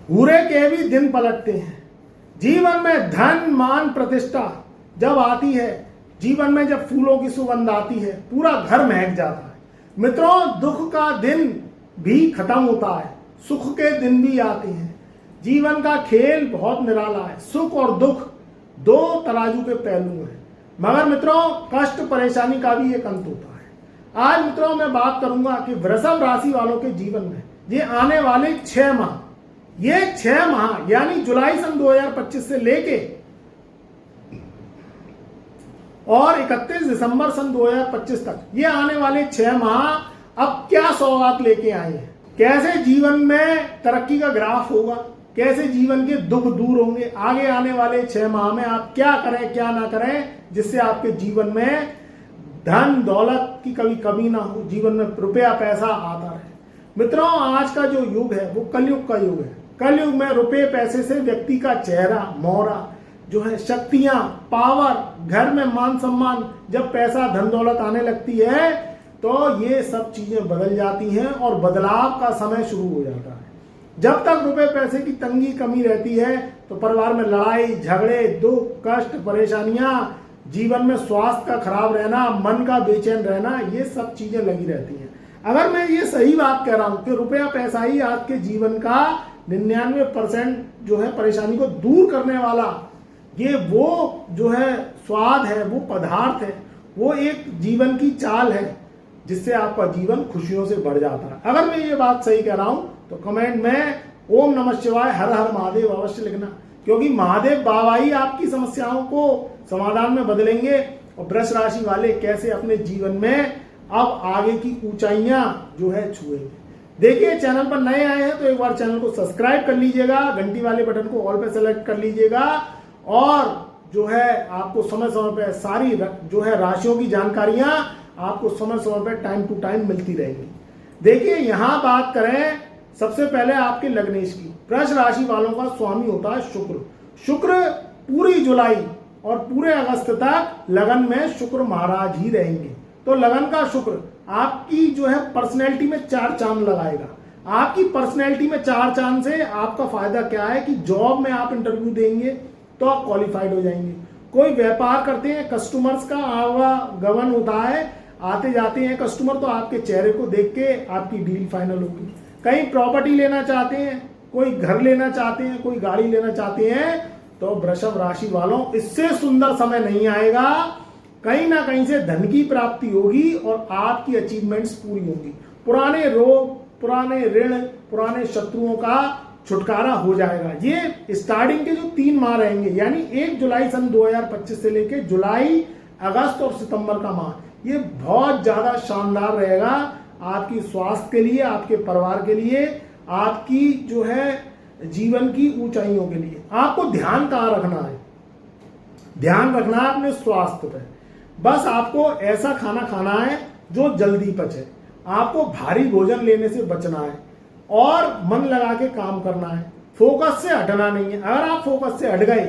पूरे के भी दिन पलटते हैं। जीवन में धन मान प्रतिष्ठा जब आती है, जीवन में जब फूलों की सुगंध आती है, पूरा घर महक जाता है। मित्रों, दुख का दिन भी खत्म होता है, सुख के दिन भी आते हैं। जीवन का खेल बहुत निराला है। सुख और दुख दो तराजू के पहलू हैं, मगर मित्रों कष्ट परेशानी का भी एक अंत होता है। आज मित्रों मैं बात करूंगा कि वृषभ राशि वालों के जीवन में ये आने वाले 6 माह, ये 6 माह यानी जुलाई सन 2025 से लेके और 31 दिसंबर सन 2025 तक ये आने वाले 6 माह अब क्या सौगात लेके आए हैं, कैसे जीवन में तरक्की का ग्राफ होगा, कैसे जीवन के दुख दूर होंगे, आगे आने वाले 6 माह में आप क्या करें क्या ना करें जिससे आपके जीवन में धन दौलत की कभी कमी ना हो, जीवन में रुपया पैसा आता रहे। मित्रों, आज का जो युग है वो कलयुग का युग है। कलयुग में रुपये पैसे से व्यक्ति का चेहरा मोहरा जो है, शक्तियां, पावर, घर में मान सम्मान, जब पैसा धन दौलत आने लगती है तो ये सब चीजें बदल जाती हैं और बदलाव का समय शुरू हो जाता है। जब तक रुपए पैसे की तंगी कमी रहती है तो परिवार में लड़ाई झगड़े, दुख, कष्ट, परेशानियां, जीवन में स्वास्थ्य का खराब रहना, मन का बेचैन रहना, ये सब चीजें लगी रहती हैं। अगर मैं ये सही बात कह रहा हूं कि रुपया पैसा ही आपके जीवन का 99% जो है परेशानी को दूर करने वाला ये वो जो है स्वाद है, वो पदार्थ है, वो एक जीवन की चाल है जिससे आपका जीवन खुशियों से भर जाता है। अगर मैं ये बात सही कह रहा हूं तो कमेंट में ओम नमः शिवाय हर हर महादेव अवश्य लिखना, क्योंकि महादेव बाबा ही आपकी समस्याओं को समाधान में बदलेंगे और वृष राशि वाले कैसे अपने जीवन में अब आगे की ऊंचाइयां जो है छुएंगे। देखिए, चैनल पर नए आए हैं तो एक बार चैनल को सब्सक्राइब कर लीजिएगा, घंटी वाले बटन को ऑल पे सेलेक्ट कर लीजिएगा और जो है आपको समय समय पे सारी जो है राशियों की जानकारियां आपको समय समय पे टाइम टू टाइम मिलती रहेंगी। देखिए, यहां बात करें सबसे पहले आपके लग्नेश की। वृष राशि वालों का स्वामी होता है शुक्र। शुक्र पूरी जुलाई और पूरे अगस्त तक लगन में शुक्र महाराज ही रहेंगे। तो लगन का शुक्र आपकी जो है पर्सनैलिटी में 4 चांद लगाएगा। आपकी पर्सनैलिटी में 4 चांद से आपका फायदा क्या है कि जॉब में आप इंटरव्यू देंगे तो आप क्वालिफाइड हो जाएंगे। कोई व्यापार करते हैं, कस्टमर्स का आवागमन होता है, आते जाते हैं कस्टमर, तो आपके चेहरे को देख के आपकी डील फाइनल होगी। कहीं प्रॉपर्टी लेना चाहते हैं, कोई घर लेना चाहते हैं, कोई गाड़ी लेना चाहते हैं, तो वृषभ राशि वालों इससे सुंदर समय नहीं आएगा। कहीं ना कहीं से धन की प्राप्ति होगी और आपकी अचीवमेंट्स पूरी होगी। पुराने रोग, पुराने ऋण, पुराने शत्रुओं का छुटकारा हो जाएगा। ये स्टार्टिंग के जो 3 माह रहेंगे, यानी 1 जुलाई सन 2025 से लेके जुलाई, अगस्त और सितंबर का माह, ये बहुत ज्यादा शानदार रहेगा आपकी स्वास्थ्य के लिए, आपके परिवार के लिए, आपकी जो है जीवन की ऊंचाइयों के लिए। आपको ध्यान कहाँ रखना है? ध्यान रखना है अपने स्वास्थ्य पे। बस आपको ऐसा खाना खाना है जो जल्दी पचे, आपको भारी भोजन लेने से बचना है और मन लगा के काम करना है। फोकस से हटना नहीं है। अगर आप फोकस से हट गए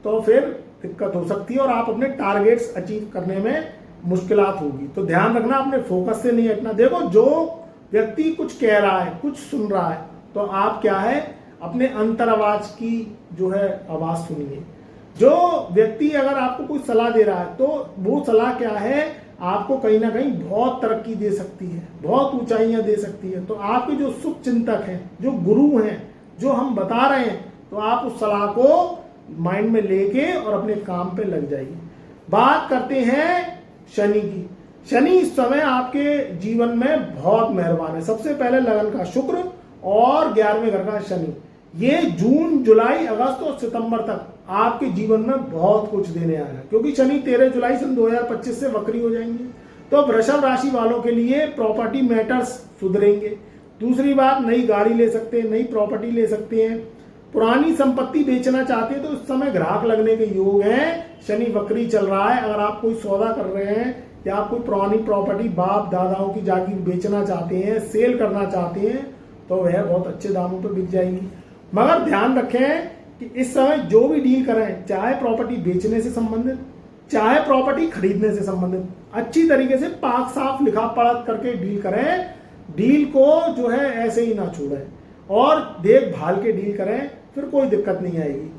तो फिर दिक्कत हो सकती है और आप अपने टारगेट्स अचीव करने में मुश्किलात होगी। तो ध्यान रखना, अपने फोकस से नहीं हटना। देखो, जो व्यक्ति कुछ कह रहा है, कुछ सुन रहा है, तो आप क्या है अपने अंतर आवाज की जो है आवाज सुनिए। जो व्यक्ति अगर आपको कोई सलाह दे रहा है तो वो सलाह क्या है, आपको कहीं ना कहीं बहुत तरक्की दे सकती है, बहुत ऊंचाइयां दे सकती है। तो आपके जो शुभ चिंतक हैं, जो गुरु हैं, जो हम बता रहे हैं, तो आप उस सलाह को माइंड में लेके और अपने काम पे लग जाइए। बात करते हैं शनि की। शनि इस समय आपके जीवन में बहुत मेहरबान है। सबसे पहले लगन का शुक्र और 11वें घर का शनि, ये जून, जुलाई, अगस्त और सितंबर तक आपके जीवन में बहुत कुछ देने आया है, क्योंकि शनि 13 जुलाई सन 2025 से वक्री हो जाएंगे। तो वृषभ राशि वालों के लिए प्रॉपर्टी मैटर्स सुधरेंगे। दूसरी बात, नई गाड़ी ले सकते हैं, नई प्रॉपर्टी ले सकते हैं। पुरानी संपत्ति बेचना चाहते हैं तो इस समय ग्राहक लगने के योग हैं। शनि वक्री चल रहा है। अगर आप कोई सौदा कर रहे हैं या आप कोई पुरानी प्रॉपर्टी बाप दादाओं की जागीर बेचना चाहते हैं, सेल करना चाहते हैं, तो वह बहुत अच्छे दामों पर बिक जाएंगी। मगर ध्यान रखें कि इस समय जो भी डील करें, चाहे प्रॉपर्टी बेचने से संबंधित, चाहे प्रॉपर्टी खरीदने से संबंधित, अच्छी तरीके से पाक साफ लिखा पढ़त करके डील करें। डील को जो है ऐसे ही ना छोड़ें और देखभाल के डील करें, फिर कोई दिक्कत नहीं आएगी।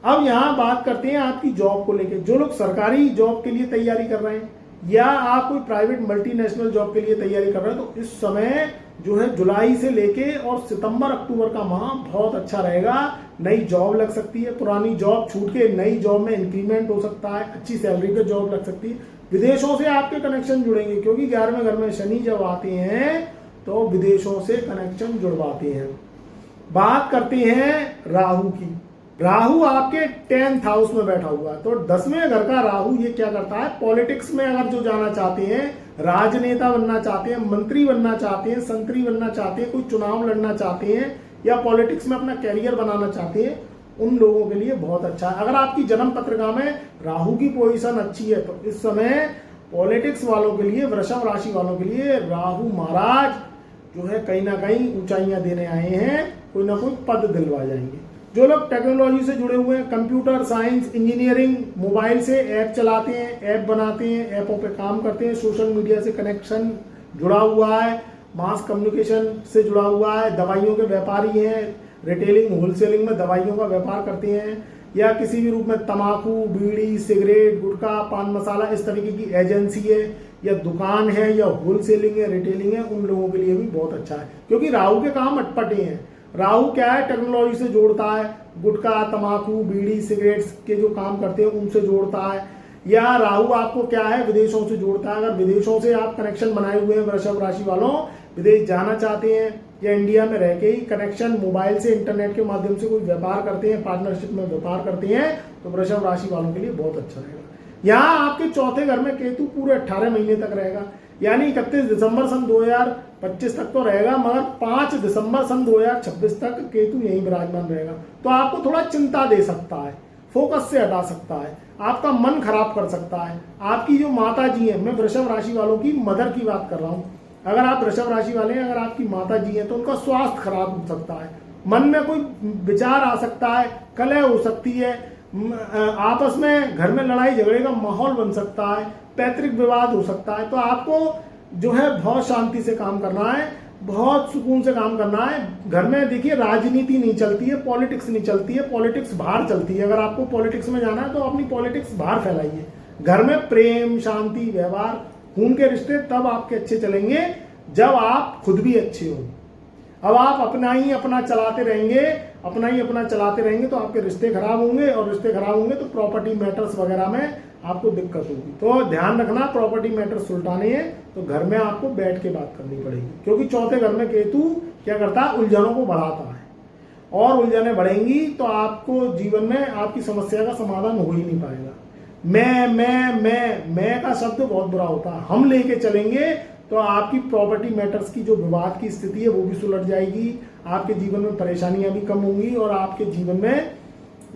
अब यहाँ बात करते हैं आपकी जॉब को लेकर। जो लोग सरकारी जॉब के लिए तैयारी कर रहे हैं या आप कोई प्राइवेट मल्टीनेशनल जॉब के लिए तैयारी कर रहे हैं, तो इस समय जो है जुलाई से लेके और सितंबर अक्टूबर का माह बहुत अच्छा रहेगा। नई जॉब लग सकती है, पुरानी जॉब छूट के नई जॉब में इंक्रीमेंट हो सकता है, अच्छी सैलरी पे जॉब लग सकती है। विदेशों से आपके कनेक्शन जुड़ेंगे, क्योंकि 11वें घर में शनि जब आते हैं तो विदेशों से कनेक्शन जुड़वाते हैं। बात करते हैं राहु की। राहु आपके 10th हाउस में बैठा हुआ है, तो 10वें घर का राहु ये क्या करता है, पॉलिटिक्स में अगर जो जाना चाहते हैं, राजनेता बनना चाहते हैं, मंत्री बनना चाहते हैं, संतरी बनना चाहते हैं, कोई चुनाव लड़ना चाहते हैं या पॉलिटिक्स में अपना कैरियर बनाना चाहते हैं, उन लोगों के लिए बहुत अच्छा है। अगर आपकी जन्म पत्रिका में राहु की पोजीशन अच्छी है तो इस समय पॉलिटिक्स वालों के लिए, वृषभ राशि वालों के लिए राहु महाराज जो है कहीं ना कहीं ऊंचाइयां देने आए हैं, कोई ना कोई पद दिलवा जाएंगे। जो लोग टेक्नोलॉजी से जुड़े हुए हैं, कंप्यूटर साइंस, इंजीनियरिंग, मोबाइल से ऐप चलाते हैं, ऐप बनाते हैं, ऐपों पे काम करते हैं, सोशल मीडिया से कनेक्शन जुड़ा हुआ है, मास कम्युनिकेशन से जुड़ा हुआ है, दवाइयों के व्यापारी हैं, रिटेलिंग होलसेलिंग में दवाइयों का व्यापार करते हैं, या किसी भी रूप में तंबाकू, बीड़ी, सिगरेट, गुटखा, पान मसाला, इस तरीके की एजेंसी है या दुकान है या होलसेलिंग है, रिटेलिंग है, उन लोगों के लिए भी बहुत अच्छा है। क्योंकि राहु के काम अटपटे हैं। राहु क्या है, टेक्नोलॉजी से जोड़ता है, गुटखा, तंबाकू, बीड़ी, सिगरेट्स के जो काम करते हैं उनसे जोड़ता है। या राहु आपको क्या है, विदेशों से जोड़ता है। अगर विदेशों से आप कनेक्शन बनाए हुए हैं, वृषभ राशि वालों विदेश जाना चाहते हैं या इंडिया में रह के ही कनेक्शन मोबाइल से, इंटरनेट के माध्यम से कोई व्यापार करते हैं, पार्टनरशिप में व्यापार करते हैं, तो वृषभ राशि वालों के लिए बहुत अच्छा रहेगा। यहाँ आपके चौथे घर में केतु पूरे 18 महीने तक रहेगा, यानी 31 दिसंबर सन 2025 तक तो रहेगा, मगर 5 दिसंबर सन 2026 तक केतु यहीं विराजमान रहेगा। तो आपको थोड़ा चिंता दे सकता है, फोकस से हटा सकता है, आपका मन खराब कर सकता है। आपकी जो माता जी हैं, मैं वृषभ राशि वालों की मदर की बात कर रहा हूँ, अगर आप वृषभ राशि वाले हैं, अगर आपकी माता जी हैं तो उनका स्वास्थ्य खराब हो सकता है, मन में कोई विचार आ सकता है, कलह हो सकती है, आपस में घर में लड़ाई झगड़े का माहौल बन सकता है, पैतृक विवाद हो सकता है। तो आपको जो है बहुत शांति से काम करना है, बहुत सुकून से काम करना है। घर में देखिए राजनीति नहीं चलती है, पॉलिटिक्स नहीं चलती है, पॉलिटिक्स बाहर चलती है। अगर आपको पॉलिटिक्स में जाना है तो अपनी पॉलिटिक्स बाहर फैलाइए। घर में प्रेम, शांति, व्यवहार, खून के रिश्ते तब आपके अच्छे चलेंगे जब आप खुद भी अच्छे हो। अब आप अपना ही अपना चलाते रहेंगे तो आपके रिश्ते खराब होंगे, और रिश्ते खराब होंगे तो प्रॉपर्टी मैटर्स वगैरह में आपको दिक्कत होगी। तो ध्यान रखना, प्रॉपर्टी मैटर्स सुलटाने हैं तो घर में आपको बैठ के बात करनी पड़ेगी, क्योंकि चौथे घर में केतु क्या करता है, उलझनों को बढ़ाता है, और उलझनें बढ़ेंगी तो आपको जीवन में आपकी समस्या का समाधान हो ही नहीं पाएगा। मैं का शब्द बहुत बुरा होता है। हम लेके चलेंगे तो आपकी प्रॉपर्टी मैटर्स की जो विवाद की स्थिति है वो भी सुलझ जाएगी, आपके जीवन में परेशानियां भी कम होंगी और आपके जीवन में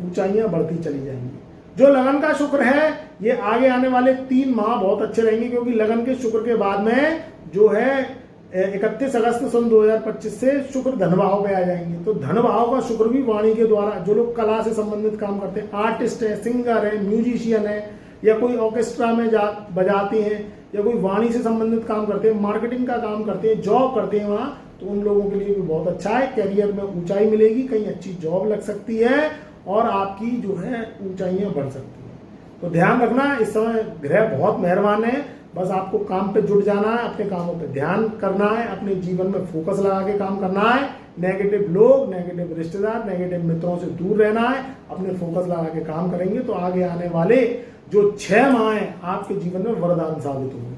ऊंचाइयां बढ़ती चली जाएंगी। जो लगन का शुक्र है, ये आगे आने वाले 3 माह बहुत अच्छे रहेंगे, क्योंकि लगन के शुक्र के बाद में जो है 31 अगस्त सन 2025 से शुक्र धन भाव में आ जाएंगे। तो धन भाव का शुक्र भी वाणी के द्वारा, जो लोग कला से संबंधित काम करते हैं, आर्टिस्ट है, सिंगर है, म्यूजिशियन है, या कोई ऑर्केस्ट्रा में बजाते हैं, या कोई वाणी से संबंधित काम करते हैं, मार्केटिंग का काम करते हैं, जॉब करते हैं वहाँ, तो उन लोगों के लिए भी बहुत अच्छा है। करियर में ऊंचाई मिलेगी, कहीं अच्छी जॉब लग सकती है और आपकी जो है ऊंचाइयां बढ़ सकती हैं। तो ध्यान रखना, इस समय ग्रह बहुत मेहरबान है, बस आपको काम पे जुट जाना है, अपने कामों पे ध्यान करना है, अपने जीवन में फोकस लगा के काम करना है। नेगेटिव लोग, नेगेटिव रिश्तेदार, नेगेटिव मित्रों से दूर रहना है। अपने फोकस लगा के काम करेंगे तो आगे आने वाले जो 6 माह हैं आपके जीवन में वरदान साबित होंगे।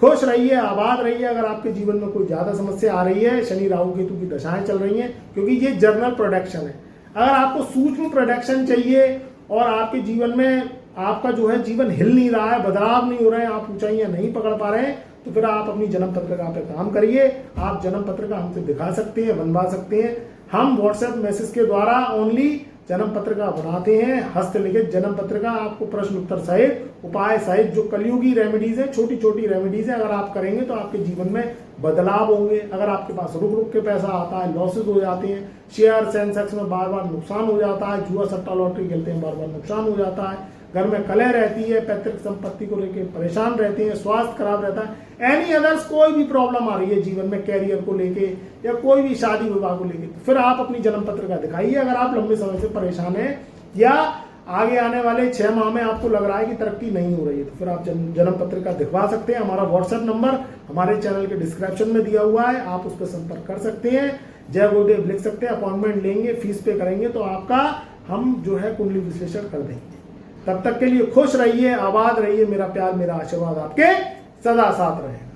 खुश रहिए, आबाद रहिए। अगर आपके जीवन में कोई ज्यादा समस्या आ रही है, शनि राहु केतु की दशाएं चल रही हैं, क्योंकि ये जर्नल प्रोडक्शन है। अगर आपको सूक्ष्म प्रोडक्शन चाहिए और आपके जीवन में आपका जो है जीवन हिल नहीं रहा है, बदलाव नहीं हो रहे हैं, आप ऊंचाइयां नहीं पकड़ पा रहे हैं, तो फिर आप अपनी जन्म पत्रिका पे काम करिए। आप जन्म पत्रिका हमसे दिखा सकते हैं, बनवा सकते हैं। हम व्हाट्सएप मैसेज के द्वारा ओनली जन्म पत्रिका बनाते हैं, हस्तलिखित जन्म पत्रिका, आपको प्रश्न उत्तर सहित, उपाय सहित, जो कलयुगी रेमेडीज है, छोटी छोटी रेमेडीज है, अगर आप करेंगे तो आपके जीवन में बदलाव होंगे। अगर आपके पास रुक रुक के पैसा आता है, लॉसेज हो जाते हैं, शेयर सेंसेक्स में बार बार नुकसान हो जाता है, जुआ सट्टा लॉटरी खेलते हैं बार बार नुकसान हो जाता है, घर में कलह रहती है, पैतृक संपत्ति को लेकर परेशान रहते हैं, स्वास्थ्य खराब रहता है, एनी अदर्स कोई भी प्रॉब्लम आ रही है जीवन में, कैरियर को लेके या कोई भी शादी विवाह को लेके, फिर आप अपनी जन्म पत्र का दिखाइए। अगर आप लंबे समय से परेशान हैं या आगे आने वाले 6 माह में आपको लग रहा है कि तरक्की नहीं हो रही है, तो फिर आप जन्म पत्र का दिखवा सकते हैं। हमारा व्हाट्सएप नंबर हमारे चैनल के डिस्क्रिप्शन में दिया हुआ है, आप उस पर संपर्क कर सकते हैं। जय गुरुदेव लिख सकते हैं, अपॉइंटमेंट लेंगे, फीस पे करेंगे तो आपका हम जो है कुंडली विश्लेषण कर देंगे। तब तक के लिए खुश रहिए, आबाद रहिए, मेरा प्यार मेरा आशीर्वाद आपके सदा साथ रहेगा।